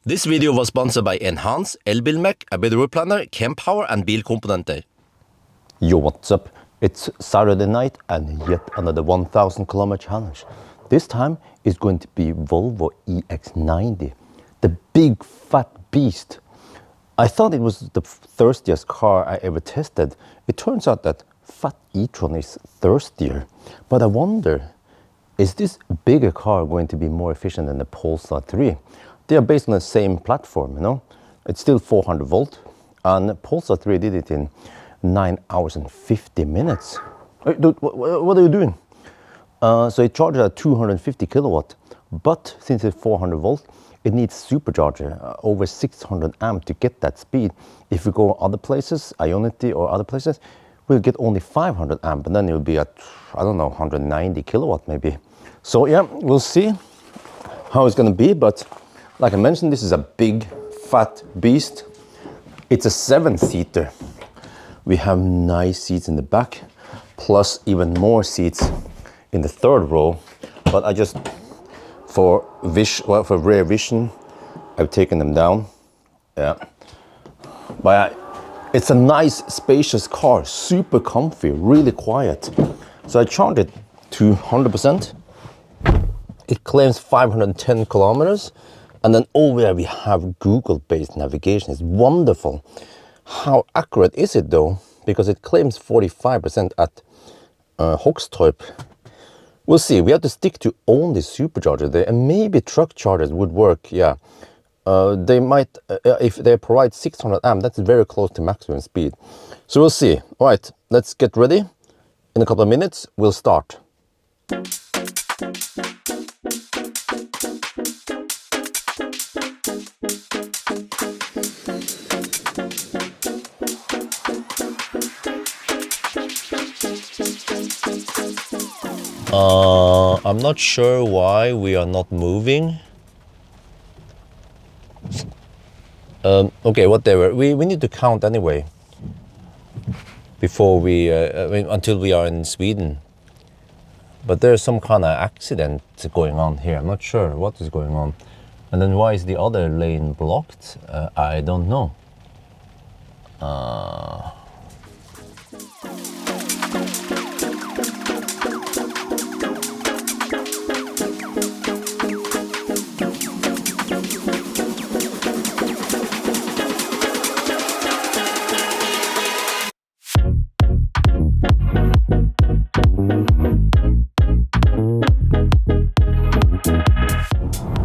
This video was sponsored by Enhance, Elbilmek, ABRP Planner, Kempower and Bilkomponenter. Yo, what's up? It's Saturday night and yet another 1,000 kilometer challenge. This time is going to be Volvo EX90, the big fat beast. I thought it was the thirstiest car I ever tested. It turns out that fat e-tron is thirstier. But I wonder, is this bigger car going to be more efficient than the Polestar 3? They are based on the same platform, you know. It's still 400 volt, and Polestar 3 did it in 9 hours and 50 minutes. Hey, dude, what are you doing? So it charges at 250 kilowatt, but since it's 400 volt, it needs supercharger, over 600 amp to get that speed. If we go other places, Ioniq or other places, we'll get only 500 amp, and then it'll be at, I don't know, 190 kilowatt maybe. So yeah, we'll see how it's gonna be, but like I mentioned, this is a big, fat beast. It's a 7-seater. We have nice seats in the back, plus even more seats in the third row. But I just, for rear vision, I've taken them down. Yeah. But it's a nice, spacious car, super comfy, really quiet. So I charged it to 100%. It claims 510 kilometers. And then over there we have Google-based navigation. It's wonderful. How accurate is it though? Because it claims 45% at Hogstorp. We'll see. We have to stick to only supercharger there, and maybe truck chargers would work. Yeah, they might if they provide 600 amp. That's very close to maximum speed. So we'll see. All right, let's get ready. In a couple of minutes, we'll start. I'm not sure why we are not moving. Okay, whatever. We need to count anyway before we until we are in Sweden. But there's some kind of accident going on here. I'm not sure what is going on. And then why is the other lane blocked? I don't know.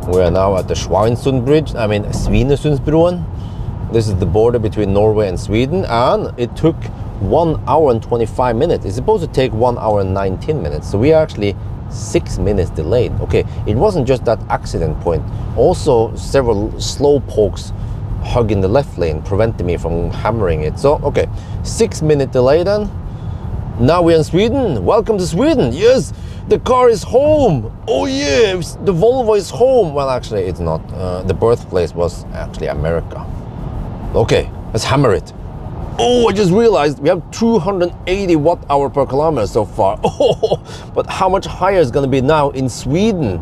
We are now at the Svinesund Bridge, Svinesundsbroen. This is the border between Norway and Sweden, and it took 1 hour and 25 minutes. It's supposed to take 1 hour and 19 minutes, so we are actually 6 minutes delayed. Okay, it wasn't just that accident point. Also, several slow pokes hugging the left lane prevented me from hammering it. So, okay, 6 minute delay then. Now we're in Sweden. Welcome to Sweden. Yes, the car is home. Oh yeah, the Volvo is home. Well, actually, it's not. The birthplace was actually America. Okay, let's hammer it. Oh, I just realized we have 280 watt-hour per kilometer so far. Oh, but how much higher is going to be now in Sweden?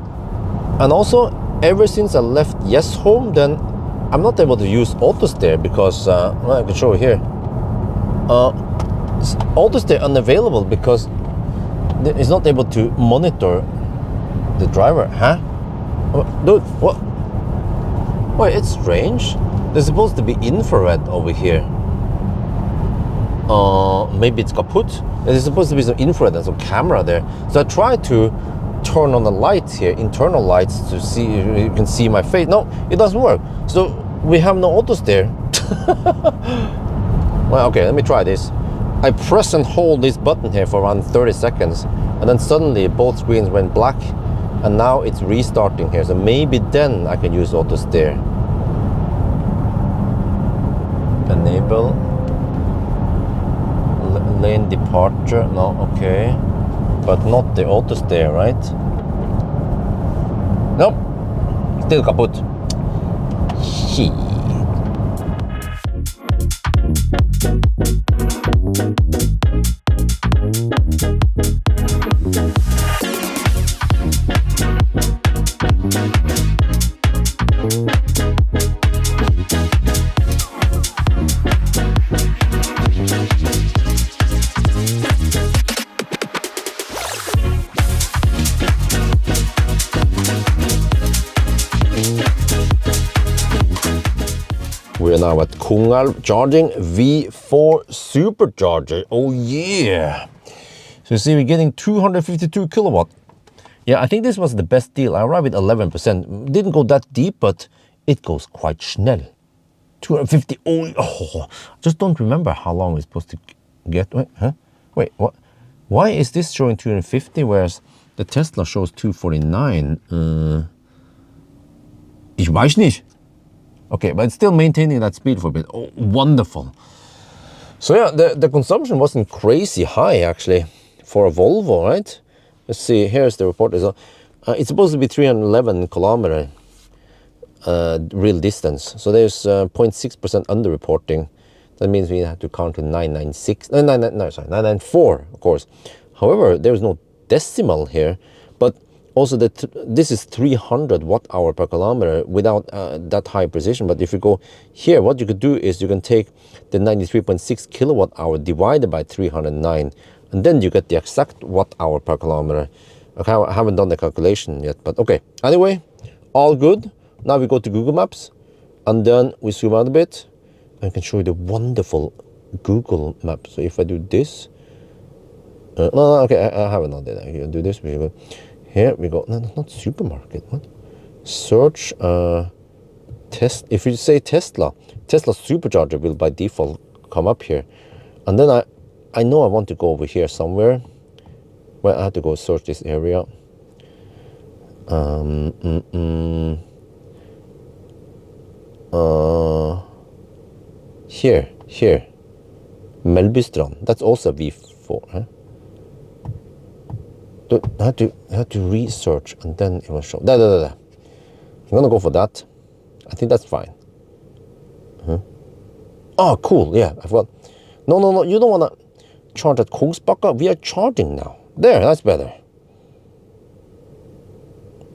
And also, ever since I left Yes home, then I'm not able to use auto steer because well, I can show you here. Auto steer unavailable because it's not able to monitor the driver. Huh? Dude, what? Wait, it's strange. There's supposed to be infrared over here. Maybe it's kaput. There's supposed to be some infrared and some camera there. So I tried to turn on the lights here, internal lights, to see if you can see my face. No, it doesn't work. So we have no auto steer. Well, okay, let me try this. I press and hold this button here for around 30 seconds, and then suddenly both screens went black, and now it's restarting here. So maybe then I can use auto steer. Enable lane departure. No, okay, but not the auto steer, right? Nope, still kaput. Shit. are now at Kungal charging V4 supercharger. Oh yeah! So you see, we're getting 252 kilowatt. Yeah, I think this was the best deal. I arrived at 11%. Didn't go that deep, but it goes quite schnell. 250. Oh, just don't remember how long it's supposed to get. Wait, huh? Wait, what? Why is this showing 250 whereas the Tesla shows 249? Ich weiß nicht. Okay, but it's still maintaining that speed for a bit. Oh, wonderful. So yeah, the consumption wasn't crazy high actually for a Volvo, right? Let's see, here's the report. It's supposed to be 311 kilometer real distance. So there's 0.6% underreporting. That means we have to count to 996, no, 994, of course. However, there's no decimal here, but also this is 300 watt hour per kilometer without that high precision. But if you go here, what you could do is you can take the 93.6 kilowatt hour divided by 309, and then you get the exact watt hour per kilometer. Okay, I haven't done the calculation yet, but okay. Anyway, all good. Now we go to Google Maps, and then we zoom out a bit. I can show you the wonderful Google Maps. So if I do this, no, okay, I haven't done that. I can do this. We go here. We go. No, not supermarket. What? Search test. If you say Tesla supercharger will by default come up here, and then I know I want to go over here somewhere. Well, I have to go search this area. Here, Melbystrand. That's also V4. Huh? I have to research, and then it will show. There. I'm gonna go for that. I think that's fine. Huh? Oh, cool. Yeah, I forgot. No. You don't wanna charge at Kongsbakka. We are charging now. There, that's better.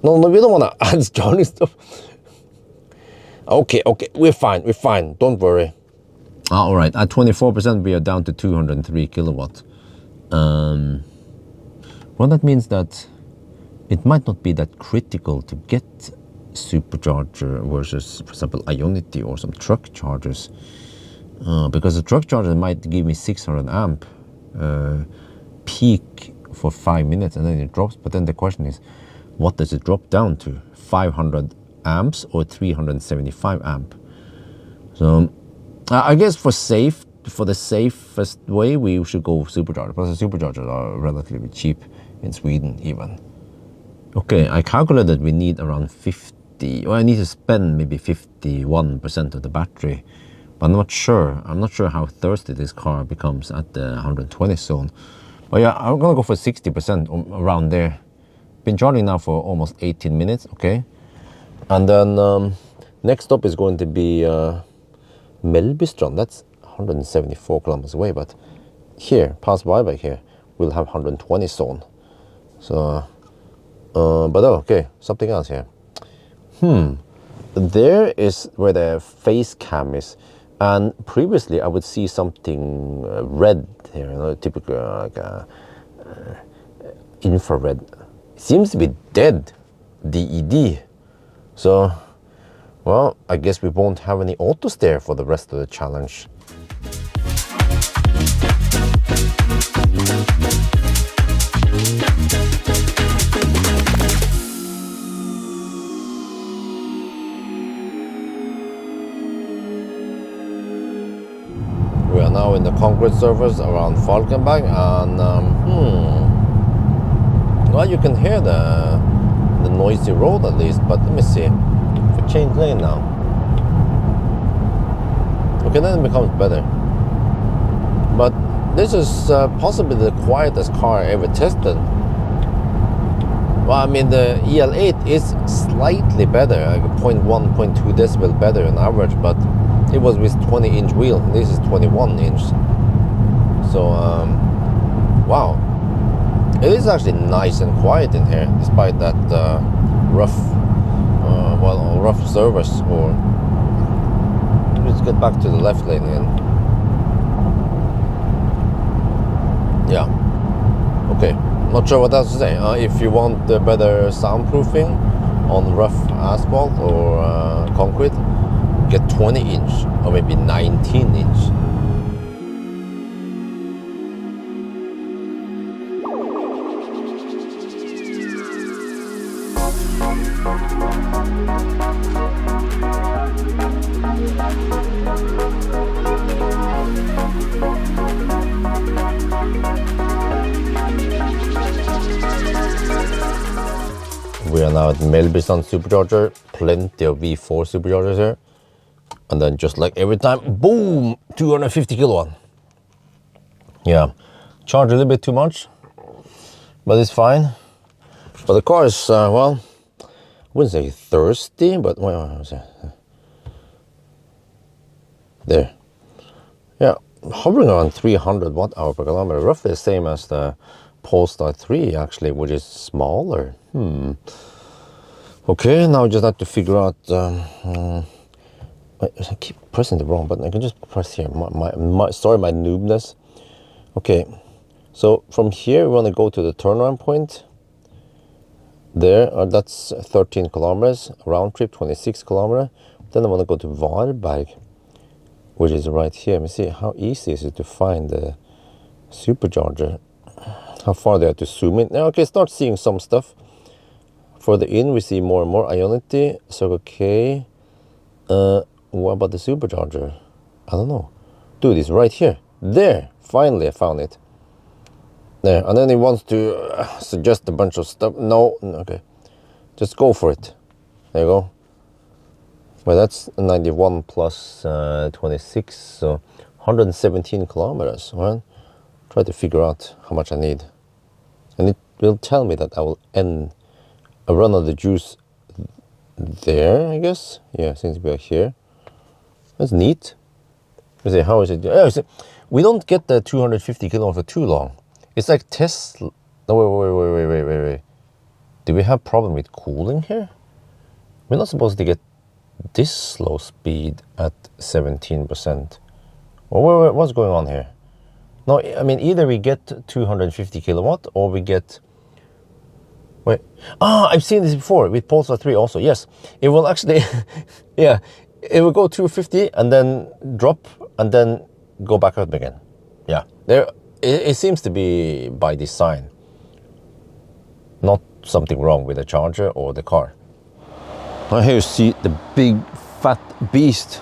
No, we don't wanna add charging stuff. Okay, we're fine. Don't worry. All right, at 24%, we are down to 203 kilowatt. Well, that means that it might not be that critical to get supercharger versus, for example, Ioniq or some truck chargers, because the truck charger might give me 600 amp peak for 5 minutes, and then it drops. But then the question is, what does it drop down to? 500 amps or 375 amp? So I guess for the safest way, we should go supercharger, because the superchargers are relatively cheap in Sweden even. Okay, I calculated we need around 50, or I need to spend maybe 51% of the battery, but I'm not sure how thirsty this car becomes at the 120 zone. But yeah, I'm gonna go for 60% around there. Been charging now for almost 18 minutes, okay? And then next stop is going to be Melbystrand. That's 174 kilometers away, but here, pass by here, we'll have 120 zone. So, but okay, something else here. There is where the face cam is, and previously I would see something red here, you know, typical like infrared. It seems to be dead, DED. So, well, I guess we won't have any auto steer for the rest of the challenge. We are now in the concrete surface around Falkenberg, and well, you can hear the noisy road at least, but let me see. If I change lane now, okay, then it becomes better. But this is possibly the quietest car I ever tested. Well, I mean, the EL8 is slightly better, like 0.1, 0.2 decibel better on average, but it was with 20-inch wheel. This is 21-inch. So, wow. It is actually nice and quiet in here, despite that rough surface. Or let's get back to the left lane again. Yeah. Okay. Not sure what else to say. If you want better soundproofing on rough asphalt or concrete, get 20 inch or maybe 19 inch. We are now at Melbystrand supercharger, plenty of V4 superchargers here. And then just like every time, boom, 250 kilowatt. Yeah, charge a little bit too much, but it's fine. But the car is, well, I wouldn't say thirsty, but what was it? There. Yeah, hovering around 300 watt hour per kilometer, roughly the same as the Polestar 3 actually, which is smaller. Okay, now I just have to figure out, I keep pressing the wrong button. I can just press here, sorry, my noobness. Okay, so from here we want to go to the turnaround point. There, that's 13 kilometers, round trip 26 kilometers. Then I want to go to Varberg, which is right here. Let me see, how easy is it to find the supercharger? How far do I have to zoom in? Okay, start seeing some stuff. Further in, we see more and more Ioniq, Circle K. What about the supercharger? I don't know. Dude, it's right here. There, finally I found it. There, and then he wants to suggest a bunch of stuff. No, okay. Just go for it. There you go. Well, that's 91 plus 26, so 117 kilometers, right? Try to figure out how much I need. And it will tell me that I will end a run of the juice there, I guess. Yeah, since we are here. That's neat. Let's see, how is it? Oh, we don't get the 250 kilowatt for too long. It's like Tesla. No, wait. Do we have problem with cooling here? We're not supposed to get this slow speed at 17%. Well, what's going on here? No, I mean, either we get 250 kilowatt or we get... Wait. I've seen this before with Polestar 3 also. Yes, it will actually... yeah, it will go 250 and then drop and then go back up again. Yeah, it seems to be by design. Not something wrong with the charger or the car. Now here you see the big fat beast.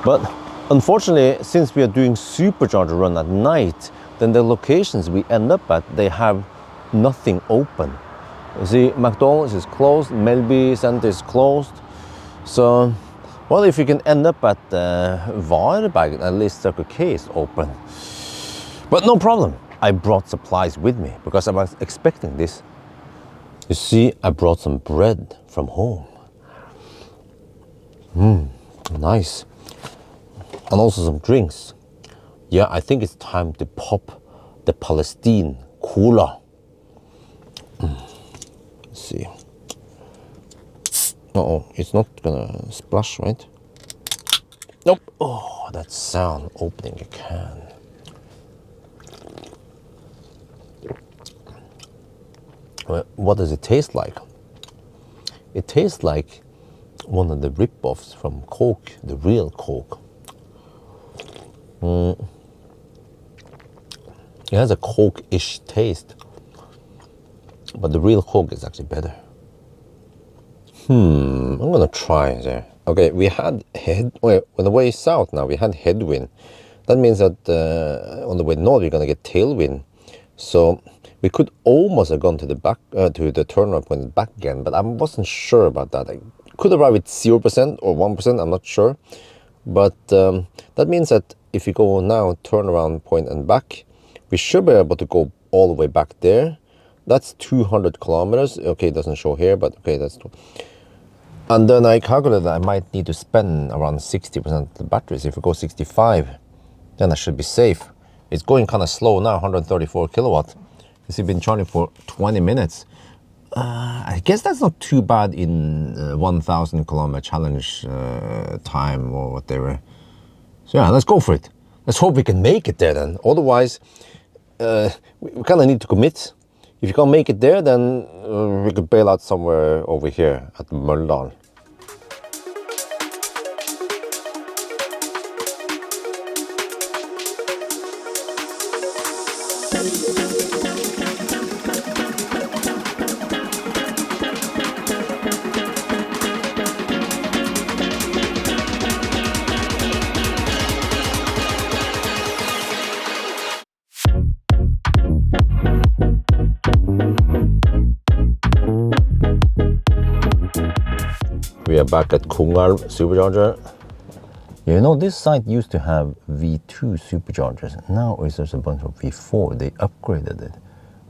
But unfortunately, since we are doing supercharger run at night, then the locations we end up at, they have nothing open. You see, McDonald's is closed, Melby Center is closed. So, well, if you can end up at Varberg, at least Circle K is open. But no problem, I brought supplies with me because I was expecting this. You see, I brought some bread from home. Nice. And also some drinks. Yeah, I think it's time to pop the Palestine Cola. Let's see. Uh-oh, it's not gonna splash, right? Nope. Oh, that sound opening a can. Well, what does it taste like? It tastes like one of the rip-offs from Coke, the real Coke. It has a Coke-ish taste, but the real Coke is actually better. I'm gonna try there. Okay, we had on the way south now, we had headwind. That means that on the way north, we're gonna get tailwind. So we could almost have gone to the back, to the turnaround point back again, but I wasn't sure about that. I could arrive with 0% or 1%, I'm not sure. But that means that if you go now, turnaround point and back, we should be able to go all the way back there. That's 200 kilometers. Okay, it doesn't show here, but okay, that's... And then I calculated that I might need to spend around 60% of the batteries. If we go 65, then I should be safe. It's going kind of slow now, 134 kilowatt. It's been charging for 20 minutes. I guess that's not too bad in 1,000 kilometer challenge time or whatever. So yeah, let's go for it. Let's hope we can make it there then. Otherwise, we kind of need to commit. If you can't make it there, then we could bail out somewhere over here at Møldal. We are back at Kungal supercharger. You know, this site used to have V2 superchargers. Now it's just a bunch of V4. They upgraded it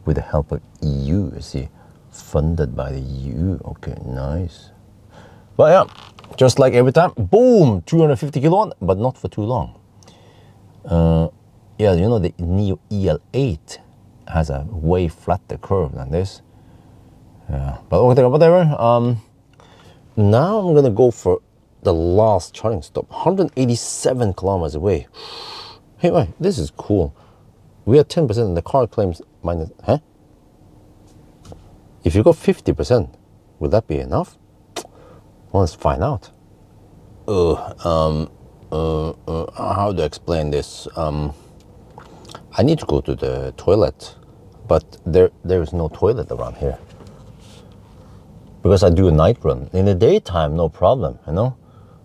with the help of EU. You see, funded by the EU. Okay, nice. But yeah, just like every time, boom, 250 kilowatt, but not for too long. Yeah, you know, the Neo EL8 has a way flatter curve than this. Yeah, but whatever. Now I'm gonna go for the last charging stop, 187 kilometers away. Hey, wait, this is cool. We are 10% and the car claims minus, huh? If you go 50%, will that be enough? Well, let's find out. How do I explain this? I need to go to the toilet, but there is no toilet around here. Because I do a night run. In the daytime, no problem, you know?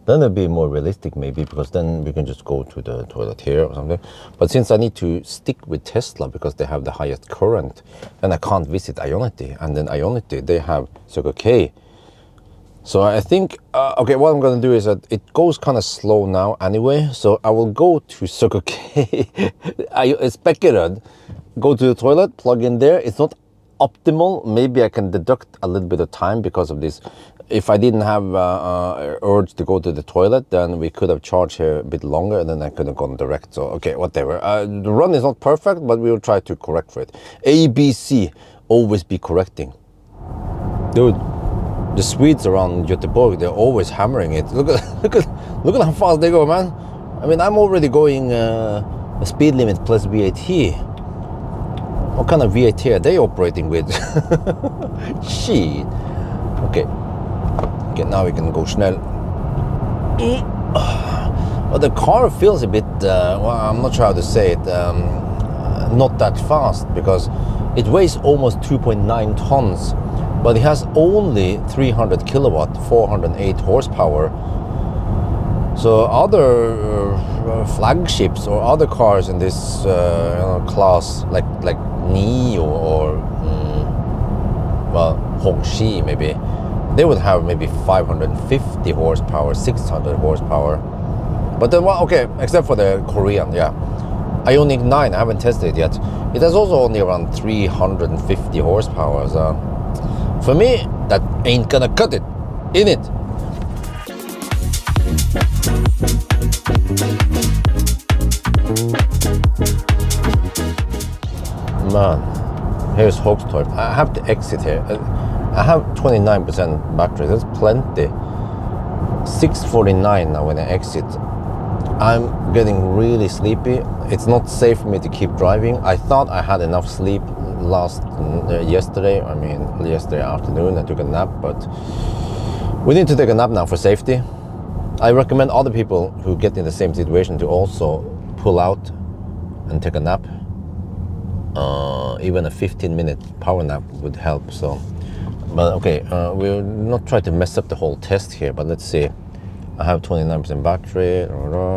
Then it'll be more realistic maybe, because then we can just go to the toilet here or something. But since I need to stick with Tesla because they have the highest current, then I can't visit Ioniq. And then Ioniq, they have Circle K. So I think, okay, what I'm gonna do is that it goes kind of slow now anyway. So I will go to Circle K. I speculated, go to the toilet, plug in there. It's not optimal. Maybe I can deduct a little bit of time because of this. If I didn't have urge to go to the toilet, then we could have charged here a bit longer and then I could have gone direct. So okay, whatever. The run is not perfect, but we will try to correct for it. ABC, always be correcting. Dude, the Swedes around Göteborg, they're always hammering it. Look at how fast they go, man. I mean, I'm already going a speed limit plus VAT. What kind of VAT are they operating with? Shit. Okay. Okay, now we can go schnell. But the car feels a bit, well, I'm not sure how to say it, not that fast, because it weighs almost 2.9 tons, but it has only 300 kilowatt, 408 horsepower. So other flagships or other cars in this class, like Nio or well, Hongxi maybe, they would have maybe 550 horsepower, 600 horsepower. But then, well, okay, except for the Korean, yeah. Ioniq 9, I haven't tested it yet. It has also only around 350 horsepower. So for me, that ain't gonna cut it, in it. Man, here's Hogstorp. I have to exit here. I have 29% battery, that's plenty. 6:49 now when I exit. I'm getting really sleepy. It's not safe for me to keep driving. I thought I had enough sleep yesterday afternoon. I took a nap, but we need to take a nap now for safety. I recommend other people who get in the same situation to also pull out and take a nap. Even a 15-minute power nap would help. So, but okay, we'll not try to mess up the whole test here, but let's see. I have 29% battery.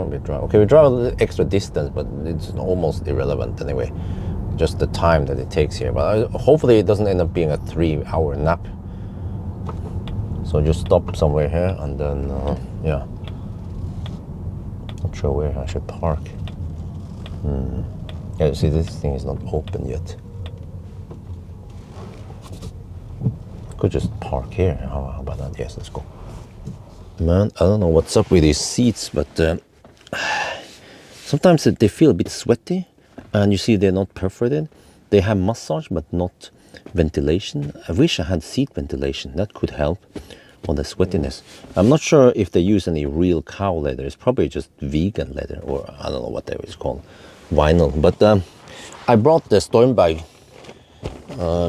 We drive a little extra distance, but it's almost irrelevant anyway. Just the time that it takes here. But hopefully it doesn't end up being a 3-hour nap. So just stop somewhere here and then, yeah. Not sure where I should park. Yeah, you see, this thing is not open yet. Could just park here. How about that? Yes, let's go. Man, I don't know what's up with these seats, but sometimes they feel a bit sweaty, and you see they're not perforated. They have massage, but not ventilation. I wish I had seat ventilation. That could help on the sweatiness. I'm not sure if they use any real cow leather. It's probably just vegan leather, or I don't know whatever it's called, vinyl. But I brought the storm bag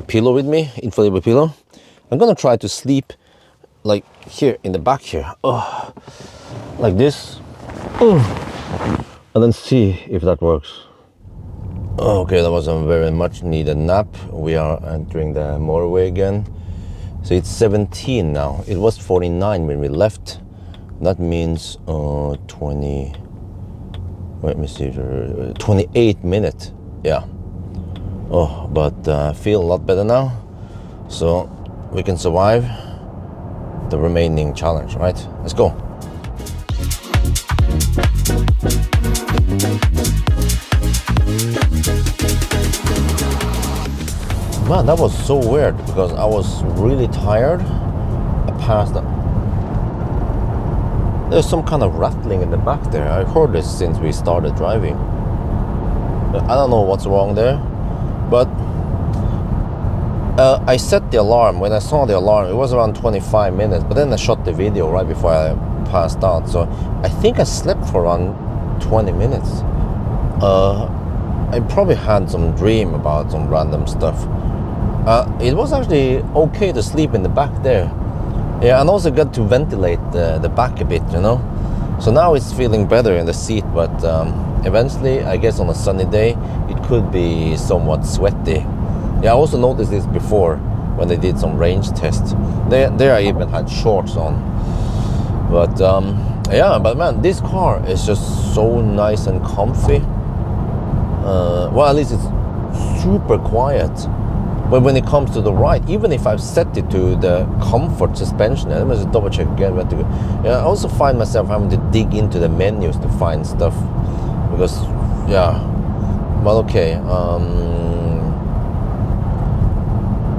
pillow with me, inflatable pillow. I'm gonna try to sleep like here in the back here, like this, and then see if that works. Okay, that was a very much needed nap. We are entering the motorway again. So it's 17 now. It was 49 when we left. That means 20. Let me see, 28 minutes. Yeah. Oh, but I feel a lot better now. So we can survive the remaining challenge, right? Let's go. Man, that was so weird because I was really tired. I passed up. There's some kind of rattling in the back there. I heard this since we started driving. I don't know what's wrong there, but I set the alarm. When I saw the alarm, it was around 25 minutes, but then I shot the video right before I passed out. So I think I slept for around 20 minutes. I probably had some dream about some random stuff. It was actually okay to sleep in the back there. Yeah, and also got to ventilate the back a bit, you know. So now it's feeling better in the seat, but eventually, I guess on a sunny day, it could be somewhat sweaty. Yeah, I also noticed this before when they did some range tests. There I even had shorts on. But yeah, but man, this car is just so nice and comfy. Well, at least it's super quiet. But when it comes to the ride, even if I've set it to the comfort suspension, let me just double check again. Yeah, I also find myself having to dig into the menus to find stuff. Because, yeah, well, okay.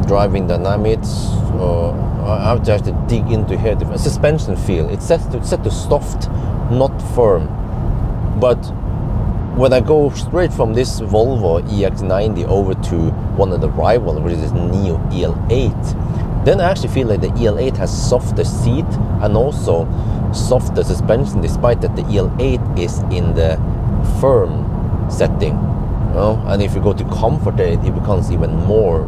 Driving dynamics, I have to actually dig into here. The suspension feel, it's set to soft, not firm. But when I go straight from this Volvo EX90 over to one of the rivals, which is this Neo EL8, then I actually feel like the EL8 has softer seat and also softer suspension, despite that the EL8 is in the firm setting. You know? And if you go to comfort, it becomes even more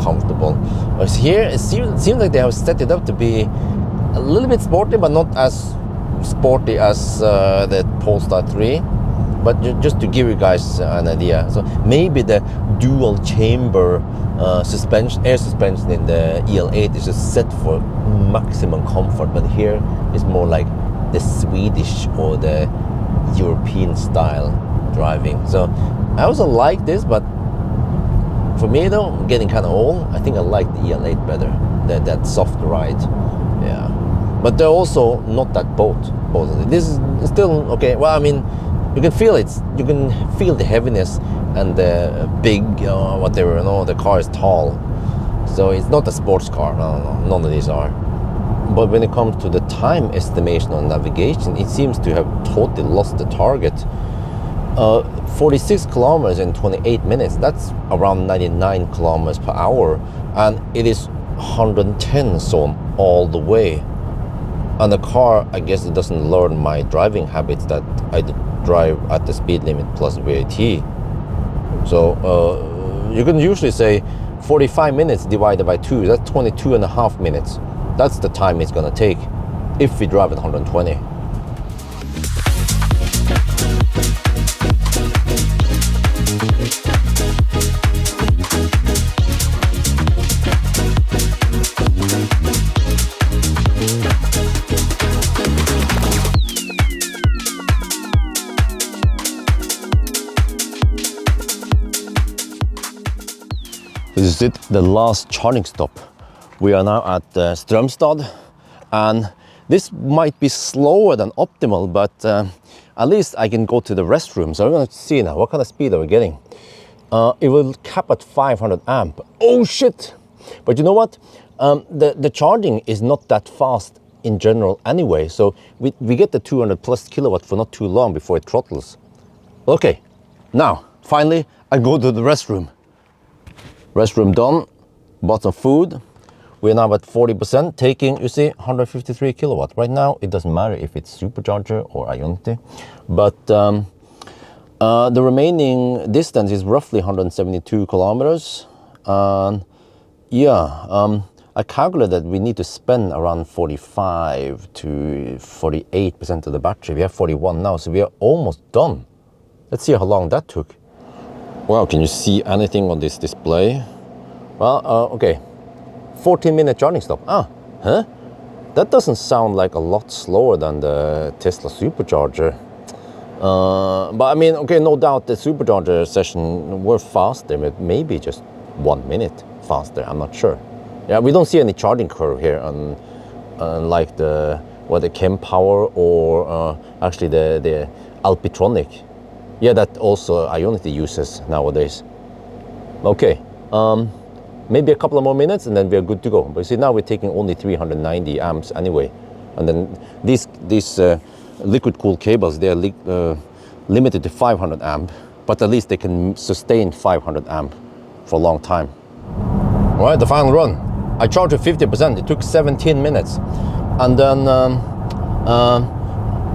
comfortable. Whereas here, it seems like they have set it up to be a little bit sporty, but not as sporty as the Polestar 3. But just to give you guys an idea, so maybe the dual chamber suspension, air suspension in the EL8 is just set for maximum comfort, but here is more like the Swedish or the European style driving. So I also like this, but for me though, I'm getting kind of old. I think I like the EL8 better, that soft ride. Yeah, but they're also not that both. This is still okay. Well, I mean, you can feel it. You can feel the heaviness and the big, whatever. No, the car is tall, so it's not a sports car. No, none of these are. But when it comes to the time estimation on navigation, it seems to have totally lost the target. 46 kilometers in 28 minutes. That's around 99 kilometers per hour, and it is 110 zone all the way. And the car, I guess, it doesn't learn my driving habits that I drive at the speed limit plus VAT. So you can usually say 45 minutes divided by 2, that's 22 and a half minutes. That's the time it's gonna take if we drive at 120. This is it, the last charging stop. We are now at Strømstad, and this might be slower than optimal, but at least I can go to the restroom. So we're gonna see now, what kind of speed are we getting? It will cap at 500 amp. Oh shit! But you know what? The charging is not that fast in general anyway, so we get the 200 plus kilowatt for not too long before it throttles. Okay, now, finally, I go to the restroom. Restroom done, bought some food. We're now at 40%, taking, you see, 153 kilowatt. Right now, it doesn't matter if it's supercharger or Ioniq, but the remaining distance is roughly 172 kilometers. Yeah, I calculated that we need to spend around 45 to 48% of the battery. We have 41 now, so we are almost done. Let's see how long that took. Well, can you see anything on this display? Well, okay, 14-minute charging stop. Huh? That doesn't sound like a lot slower than the Tesla supercharger. But I mean, okay, no doubt the supercharger session were faster, but maybe just 1 minute faster, I'm not sure. Yeah, we don't see any charging curve here like the Kempower or actually the Alpitronic. Yeah, that also Ioniq uses nowadays. Okay, maybe a couple of more minutes and then we're good to go. But you see, now we're taking only 390 amps anyway. And then these liquid cooled cables, they're limited to 500 amp, but at least they can sustain 500 amp for a long time. All right, the final run. I charged to 50%, it took 17 minutes. And then,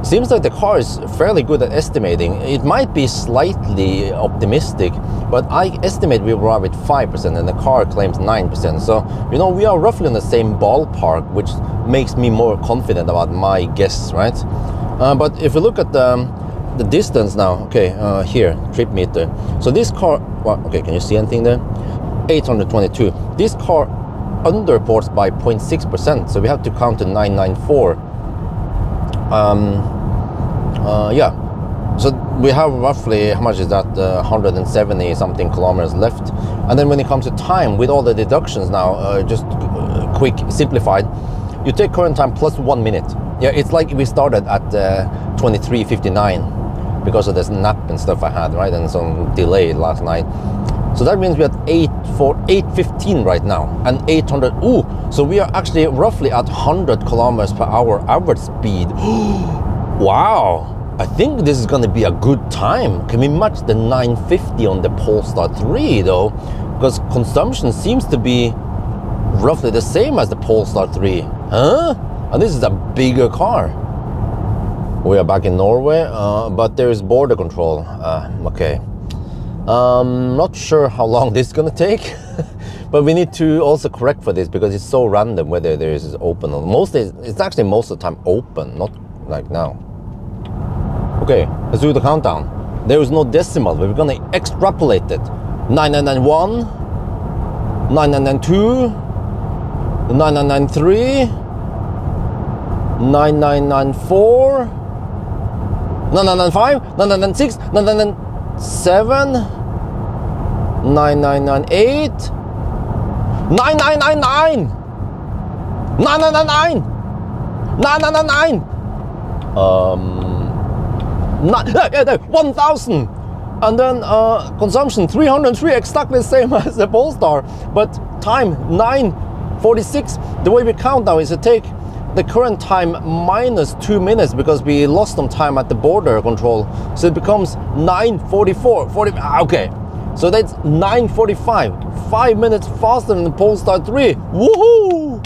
seems like the car is fairly good at estimating. It might be slightly optimistic, but I estimate we will arrive at 5% and the car claims 9%. So, you know, we are roughly in the same ballpark, which makes me more confident about my guess, right? But if you look at the distance now, okay, here, trip meter. So this car, well, okay, can you see anything there? 822. This car underports by 0.6%, so we have to count to 994. Yeah, so we have roughly, how much is that, 170 something kilometers left. And then when it comes to time, with all the deductions now, just quick simplified, you take current time plus 1 minute. Yeah, it's like we started at 23:59 because of this nap and stuff I had, right, and some delay last night. So that means we're at 8:15 right now, and 800. Ooh, so we are actually roughly at 100 kilometers per hour average speed. Wow, I think this is going to be a good time. Can we match the 950 on the Polestar 3 though? Because consumption seems to be roughly the same as the Polestar 3. Huh? And this is a bigger car. We are back in Norway, but there is border control. Okay. Not sure how long this is gonna take, but we need to also correct for this because it's so random whether there is open or mostly it's actually most of the time open, not like now. Okay, let's do the countdown. There is no decimal, but we're gonna extrapolate it. 9991, 9992, 9993, 9994, 9995, 9996, 9997, 9998, 9999, 999, 999, 1000, and then consumption 303, exactly the same as the Polestar, but time 9:46. The way we count now is to take the current time minus 2 minutes because we lost some time at the border control, so it becomes 9:44. Okay, so that's 9:45, 5 minutes faster than the Polestar 3. Woohoo!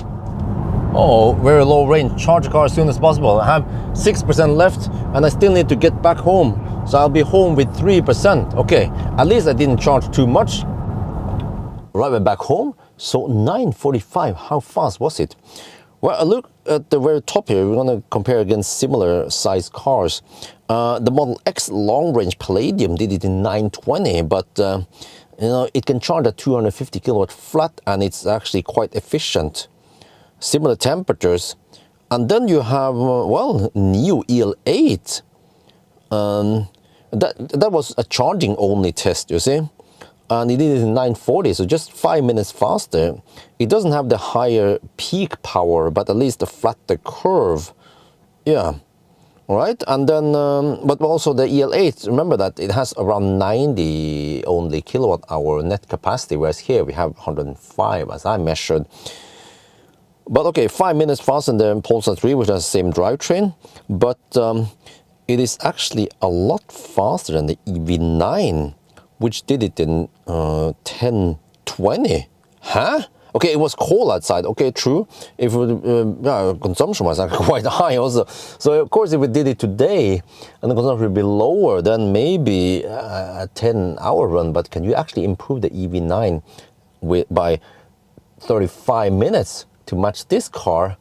Oh, very low range. Charge the car as soon as possible. I have 6% left and I still need to get back home, so I'll be home with 3%. Okay, at least I didn't charge too much. Right, we're back home. So 9:45, how fast was it? Well, look at the very top here. We're going to compare against similar sized cars. The Model X Long Range Palladium did it in 9:20, but you know, it can charge at 250 kilowatt flat, and it's actually quite efficient. Similar temperatures. And then you have, well, new EL8. That was a charging only test, you see. And it did it in 9:40, so just 5 minutes faster. It doesn't have the higher peak power, but at least the flatter curve. Yeah, all right. And then, but also the EL8, remember that it has around 90 only kilowatt hour net capacity, whereas here we have 105 as I measured. But okay, 5 minutes faster than the Polestar 3, which has the same drivetrain, but it is actually a lot faster than the EV9, which did it in 10:20. Huh? Okay, it was cold outside. Okay, true. If consumption was actually quite high also. So of course, if we did it today and the consumption would be lower, then maybe a 10-hour run. But can you actually improve the EV9 by 35 minutes to match this car?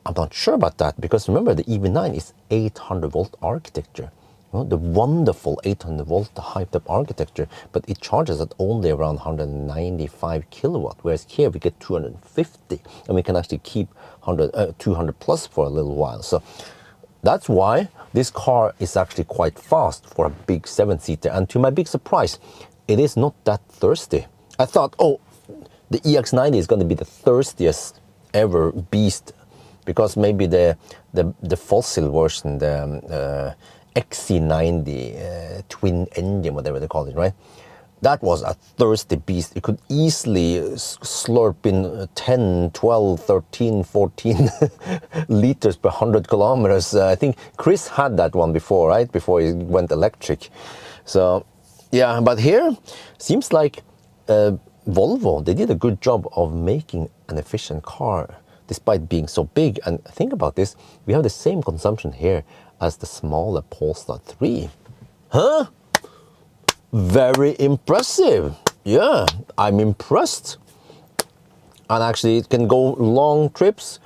I'm not sure about that, because remember the EV9 is 800 volt architecture. Well, the wonderful 800 volt hyped up architecture, but it charges at only around 195 kilowatt, whereas here we get 250, and we can actually keep 200 plus for a little while. So that's why this car is actually quite fast for a big 7-seater, and to my big surprise, it is not that thirsty. I thought, oh, the EX90 is going to be the thirstiest ever beast, because maybe the fossil version, the XC90 twin engine, whatever they call it, right? That was a thirsty beast. It could easily slurp in 10, 12, 13, 14 liters per 100 kilometers. I think Chris had that one before, right? Before he went electric. So, yeah, but here, seems like Volvo, they did a good job of making an efficient car, despite being so big. And think about this, we have the same consumption here as the smaller Polestar 3. Huh? Very impressive. Yeah, I'm impressed. And actually it can go long trips,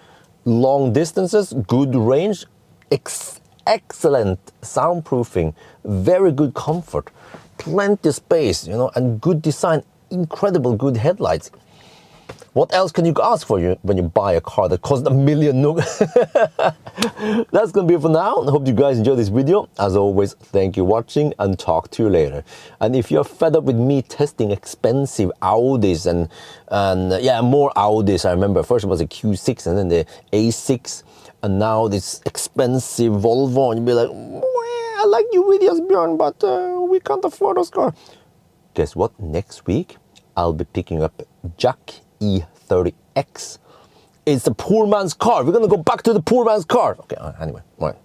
long distances, good range, excellent soundproofing, very good comfort, plenty of space, you know, and good design, incredible good headlights. What else can you ask for when you buy a car that costs 1 million NOK? That's gonna be it for now. I hope you guys enjoyed this video. As always, thank you for watching, and talk to you later. And if you're fed up with me testing expensive Audis and yeah, more Audis. I remember first it was a Q6 and then the A6, and now this expensive Volvo, and you'll be like, I like your videos, Bjorn, but we can't afford those cars. Guess what? Next week I'll be picking up Jack E30X. It's the poor man's car. We're gonna go back to the poor man's car. Okay, anyway, all right.